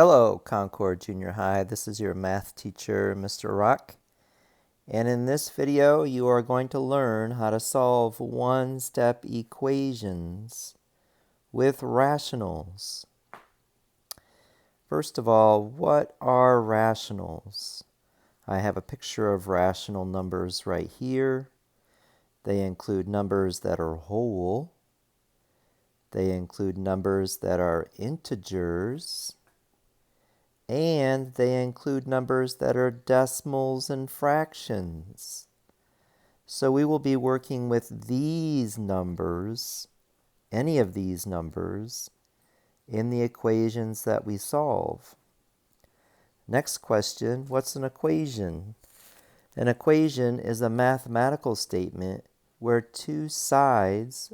Hello, Concord Junior High. This is your math teacher, Mr. Rock. And in this video, you are going to learn how to solve one-step equations with rationals. First of all, what are rationals? I have a picture of rational numbers right here. They include numbers that are whole. They include numbers that are integers. And they include numbers that are decimals and fractions. So we will be working with these numbers, any of these numbers, in the equations that we solve. Next question, what's an equation? An equation is a mathematical statement where two sides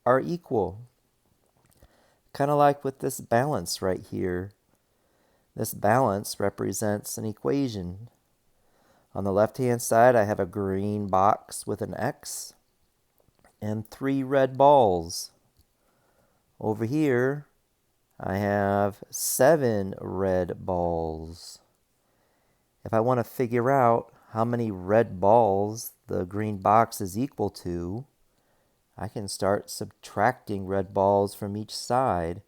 are equal. Kind of like with this balance right here. This balance represents an equation. On the left-hand side, I have a green box with an X and 3 red balls. Over here, I have 7 red balls. If I want to figure out how many red balls the green box is equal to, I can start subtracting red balls from each side.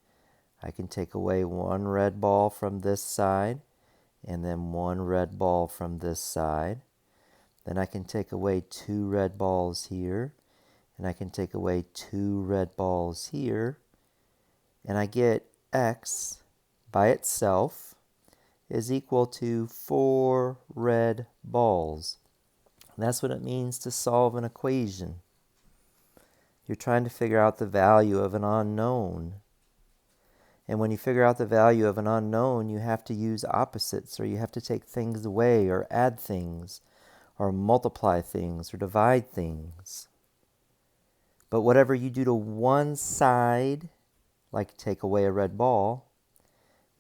I can take away 1 red ball from this side, and then 1 red ball from this side. Then I can take away 2 red balls here, and I can take away 2 red balls here, and I get x by itself is equal to 4 red balls. That's what it means to solve an equation. You're trying to figure out the value of an unknown. And when you figure out the value of an unknown, you have to use opposites, or you have to take things away, or add things, or multiply things, or divide things. But whatever you do to one side, like take away a red ball,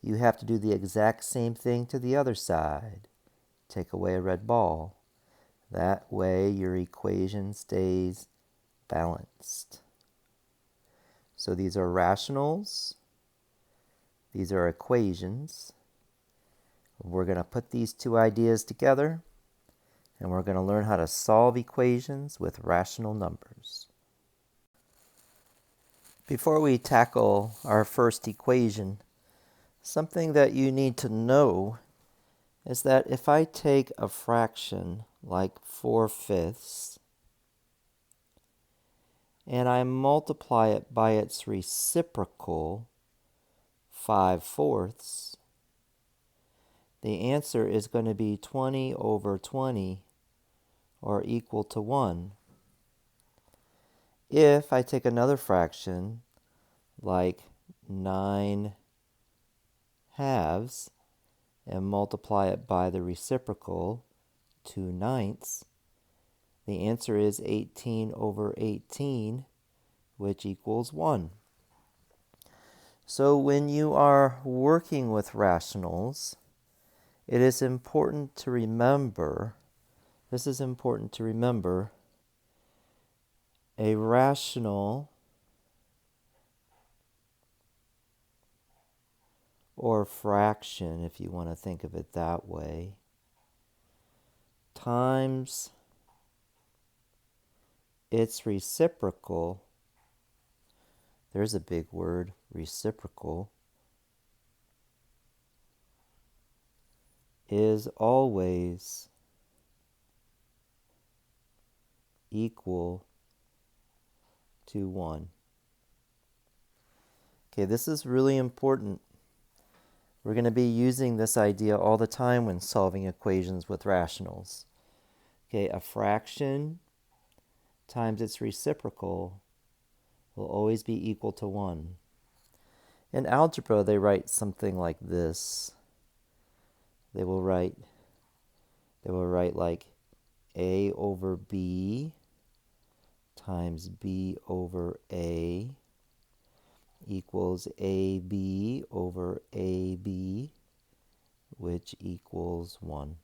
you have to do the exact same thing to the other side. Take away a red ball. That way your equation stays balanced. So these are rationals. These are equations. We're going to put these two ideas together, and we're going to learn how to solve equations with rational numbers. Before we tackle our first equation, something that you need to know is that if I take a fraction like 4/5 and I multiply it by its reciprocal, 5/4, the answer is going to be 20 over 20, or equal to 1. If I take another fraction, like 9/2, and multiply it by the reciprocal, 2/9, the answer is 18 over 18, which equals 1. So when you are working with rationals, it is important to remember, a rational or fraction, if you want to think of it that way, times its reciprocal. There's a big word, reciprocal, is always equal to 1. Okay, this is really important. We're going to be using this idea all the time when solving equations with rationals. Okay, a fraction times its reciprocal will always be equal to 1. In algebra, they write something like this. They will write like a over b times b over a equals ab over ab, which equals 1.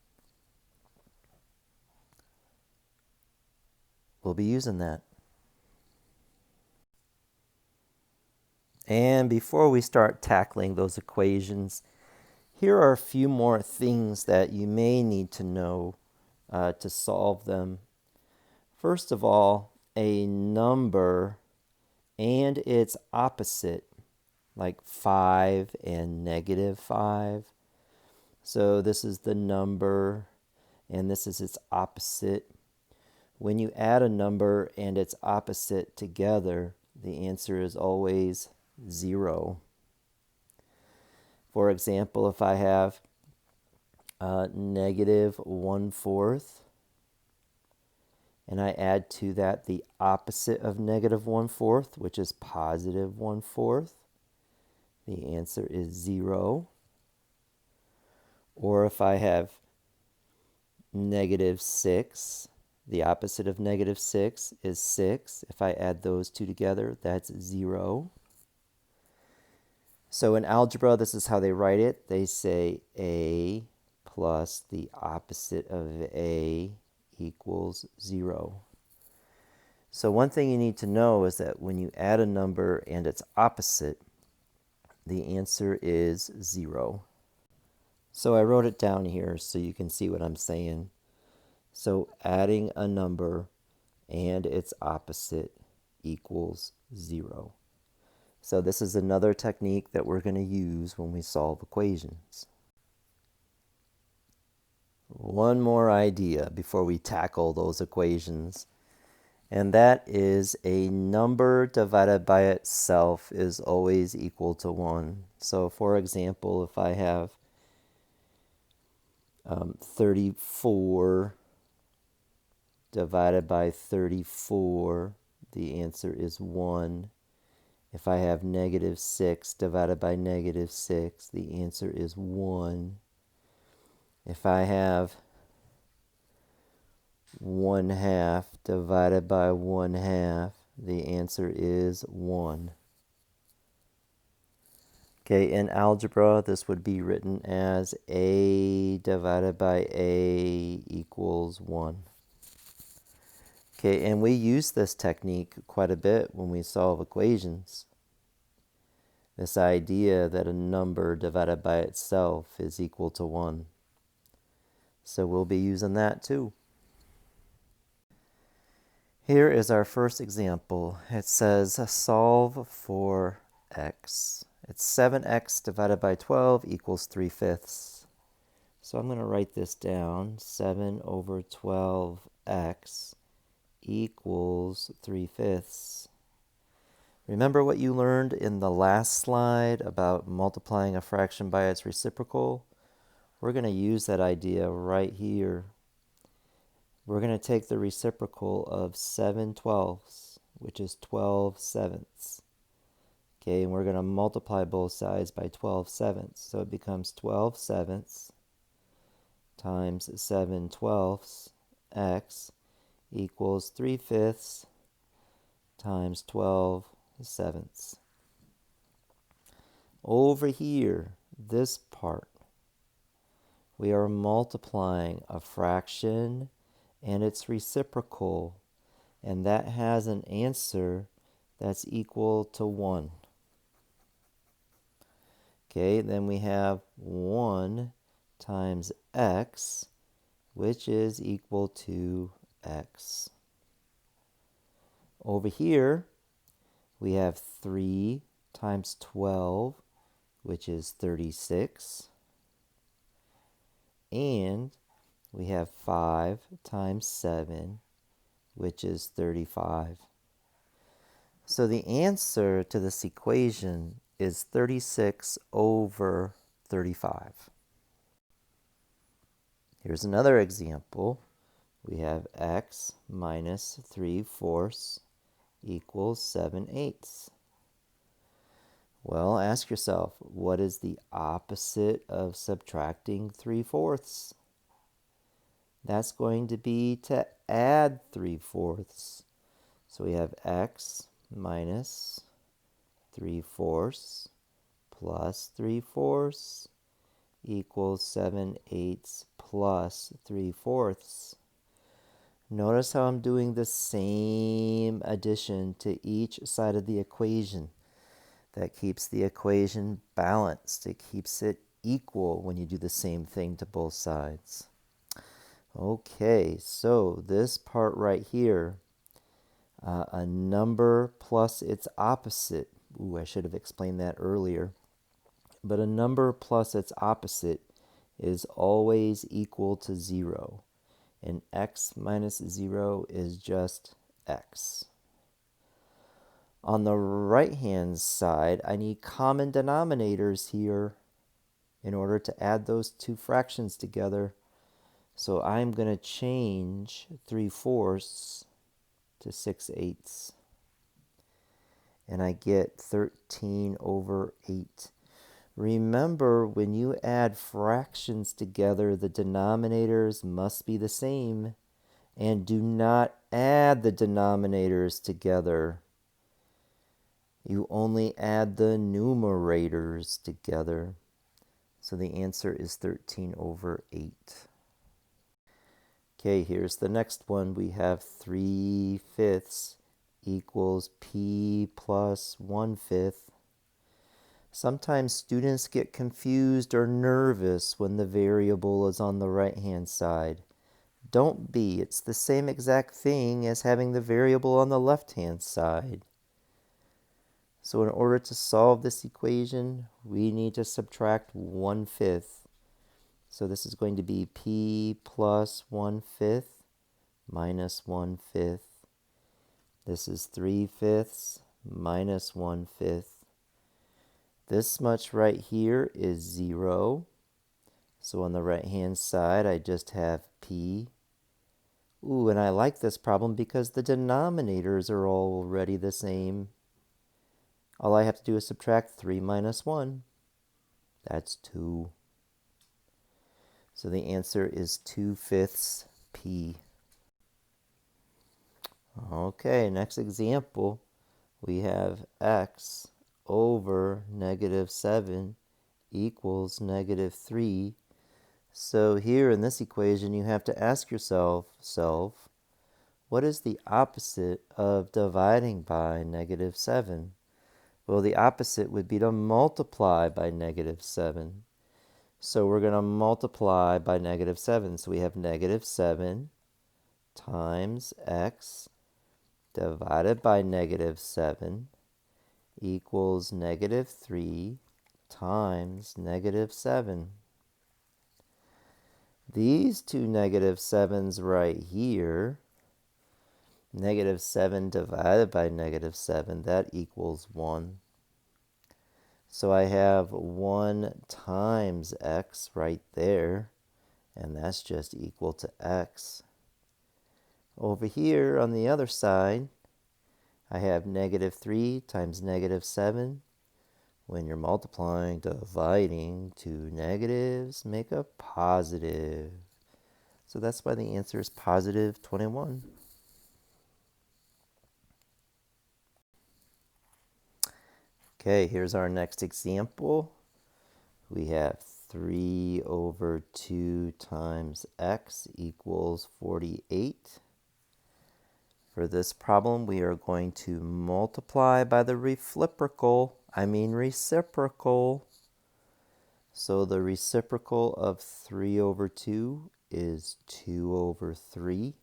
We'll be using that. And before we start tackling those equations, Here are a few more things that you may need to know to solve them. First of all, a number and its opposite, like 5 and -5. So this is the number and this is its opposite. When you add a number and its opposite together, the answer is always 0. For example, if I have -1/4 and I add to that the opposite of -1/4, which is +1/4, the answer is 0. Or if I have -6, the opposite of -6 is 6. If I add those two together, that's 0. So in algebra, this is how they write it. They say A plus the opposite of A equals 0. So one thing you need to know is that when you add a number and its opposite, the answer is 0. So I wrote it down here so you can see what I'm saying. So adding a number and its opposite equals 0. So this is another technique that we're going to use when we solve equations. One more idea before we tackle those equations, and that is a number divided by itself is always equal to 1. So for example, if I have 34 divided by 34, the answer is 1. If I have -6 divided by -6, the answer is 1. If I have 1/2 divided by 1/2, the answer is 1. Okay, in algebra, this would be written as A divided by A equals 1. Okay, and we use this technique quite a bit when we solve equations. This idea that a number divided by itself is equal to 1. So we'll be using that too. Here is our first example. It says solve for x. It's 7x divided by 12 equals 3/5. So I'm going to write this down. 7 over 12x equals 3/5. Remember what you learned in the last slide about multiplying a fraction by its reciprocal? We're going to use that idea right here. We're going to take the reciprocal of 7/12, which is 12/7. Okay, and we're going to multiply both sides by 12/7. So it becomes 12/7 times 7/12 x equals 3/5 times 12/7. Over here, this part, we are multiplying a fraction and its reciprocal, and that has an answer that's equal to 1. Okay, then we have 1 times x, which is equal to x. Over here, we have 3 times 12, which is 36. And we have 5 times 7, which is 35. So the answer to this equation is 36 over 35. Here's another example. We have x minus 3/4 equals 7/8. Well, ask yourself, what is the opposite of subtracting 3/4? That's going to be to add 3/4. So we have x minus 3/4 plus 3/4 equals 7/8 plus 3/4. Notice how I'm doing the same addition to each side of the equation. That keeps the equation balanced. It keeps it equal when you do the same thing to both sides. Okay, so this part right here, a number plus its opposite. Ooh, I should have explained that earlier. But a number plus its opposite is always equal to 0. And x minus 0 is just x. On the right-hand side, I need common denominators here in order to add those two fractions together. So I'm going to change 3/4 to 6/8. And I get 13/8. Remember, when you add fractions together, the denominators must be the same. And do not add the denominators together. You only add the numerators together. So the answer is 13/8. Okay, here's the next one. We have 3/5 equals p plus 1/5. Sometimes students get confused or nervous when the variable is on the right-hand side. Don't be. It's the same exact thing as having the variable on the left-hand side. So in order to solve this equation, we need to subtract 1/5. So this is going to be p plus 1/5 minus 1/5. This is 3/5 minus 1/5. This much right here is 0. So on the right-hand side, I just have p. Ooh, and I like this problem because the denominators are already the same. All I have to do is subtract 3 minus 1. That's 2. So the answer is 2/5 p. Okay, next example, we have x over -7 equals -3. So here in this equation, you have to ask yourself, what is the opposite of dividing by -7? Well, the opposite would be to multiply by -7. So we're going to multiply by -7. So we have -7 times x divided by -7 equals -3 times -7. These two -7's right here, -7 divided by -7, that equals 1. So I have 1 times x right there, and that's just equal to x. Over here on the other side, I have -3 times -7. When you're multiplying, dividing, two negatives make a positive. So that's why the answer is positive 21. Okay, here's our next example. We have 3/2 times x equals 48. For this problem, we are going to multiply by the reciprocal. So the reciprocal of 3/2 is 2/3.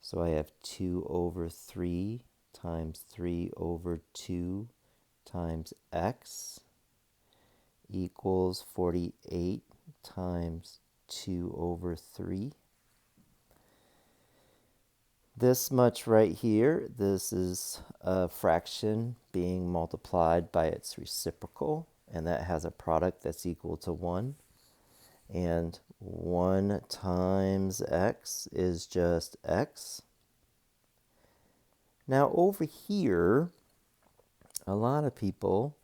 So I have 2/3 times 3/2 times x equals 48 times 2/3. This much right here, this is a fraction being multiplied by its reciprocal, and that has a product that's equal to 1. And 1 times x is just x. Now over here, a lot of people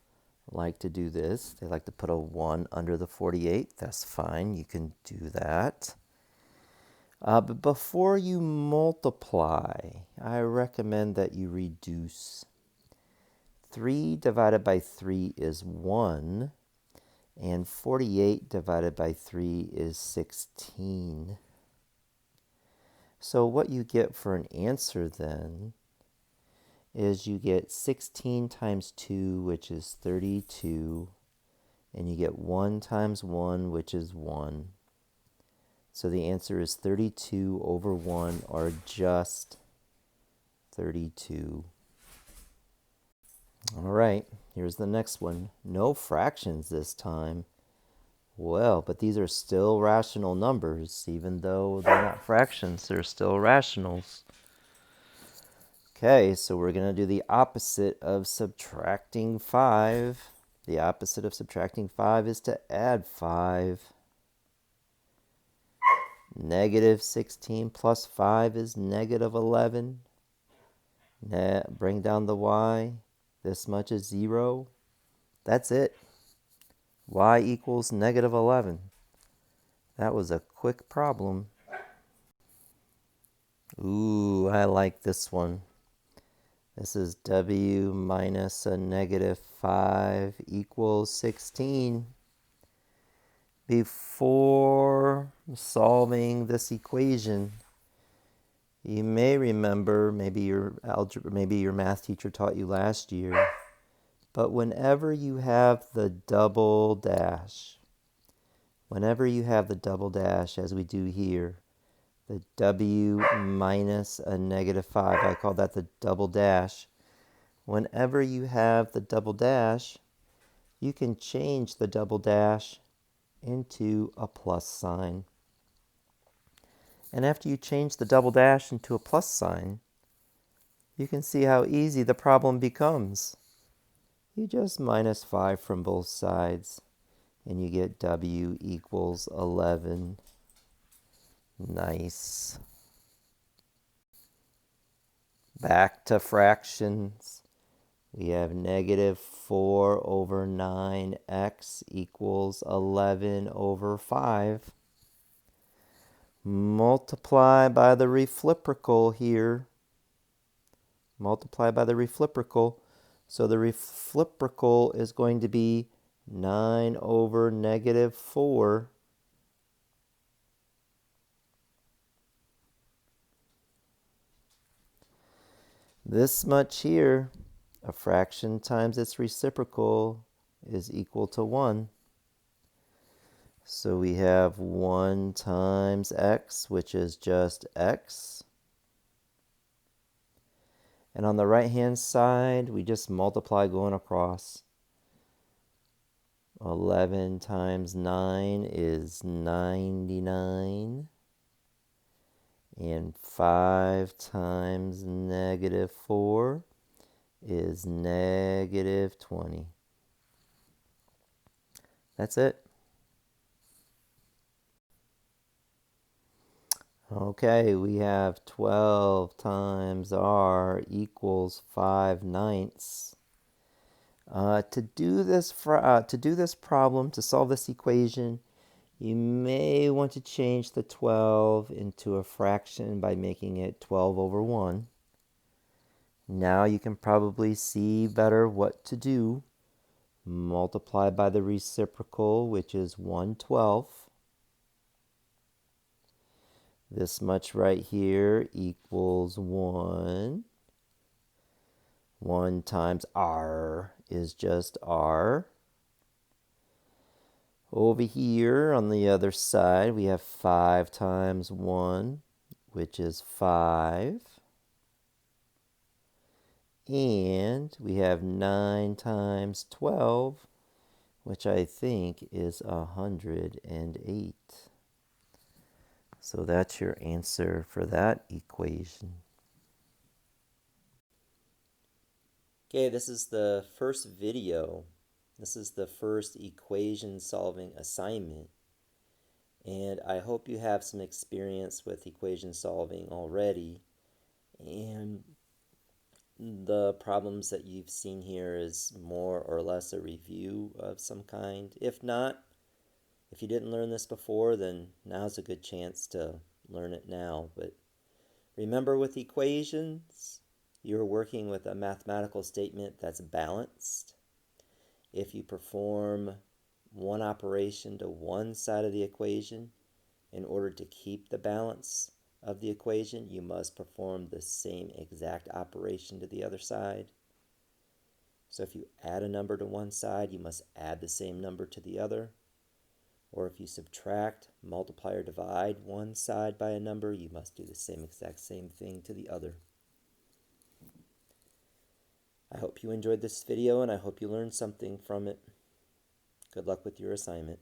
like to do this. They like to put a 1 under the 48. That's fine. You can do that. But before you multiply, I recommend that you reduce. 3 divided by 3 is 1, and 48 divided by 3 is 16. So what you get for an answer then is you get 16 times 2, which is 32, and you get 1 times 1, which is 1. So the answer is 32 over 1, or just 32. All right, here's the next one. No fractions this time. Well, but these are still rational numbers. Even though they're not fractions, they're still rationals. Okay, so we're going to do the opposite of subtracting 5. The opposite of subtracting 5 is to add 5. Negative 16 plus 5 is negative 11. Bring down the y. This much is 0. That's it. Y equals negative 11. That was a quick problem. Ooh, I like this one. This is w minus a negative 5 equals 16. Before solving this equation, you may remember, maybe your math teacher taught you last year, but whenever you have the double dash, as we do here, the w minus a negative 5, I call that the double dash. Whenever you have the double dash, you can change the double dash into a plus sign. And after you change the double dash into a plus sign, you can see how easy the problem becomes. You just minus 5 from both sides, and you get w equals 11. Nice. Back to fractions. We have negative 4 over 9x equals 11 over 5. Multiply by the reciprocal here. Multiply by the reciprocal. So the reciprocal is going to be 9 over negative 4. This much here, a fraction times its reciprocal, is equal to 1. So we have 1 times x, which is just x. And on the right-hand side, we just multiply going across. 11 times 9 is 99. And 5 times negative 4 is negative 20. That's it. Okay, we have 12 times r equals 5/9. To do this problem, to solve this equation, you may want to change the 12 into a fraction by making it 12 over 1. Now you can probably see better what to do. Multiply by the reciprocal, which is 1/12. This much right here equals 1. 1 times r is just r. Over here on the other side, we have 5 times 1, which is 5. And we have 9 times 12, which I think is 108. So that's your answer for that equation. Okay, this is the first video. This is the first equation solving assignment. And I hope you have some experience with equation solving already. And the problems that you've seen here is more or less a review of some kind. If not, if you didn't learn this before, then now's a good chance to learn it now. But remember, with equations, you're working with a mathematical statement that's balanced. If you perform one operation to one side of the equation, in order to keep the balance of the equation, you must perform the same exact operation to the other side. So if you add a number to one side, you must add the same number to the other. Or if you subtract, multiply, or divide one side by a number, you must do the exact same thing to the other. I hope you enjoyed this video and I hope you learned something from it. Good luck with your assignment.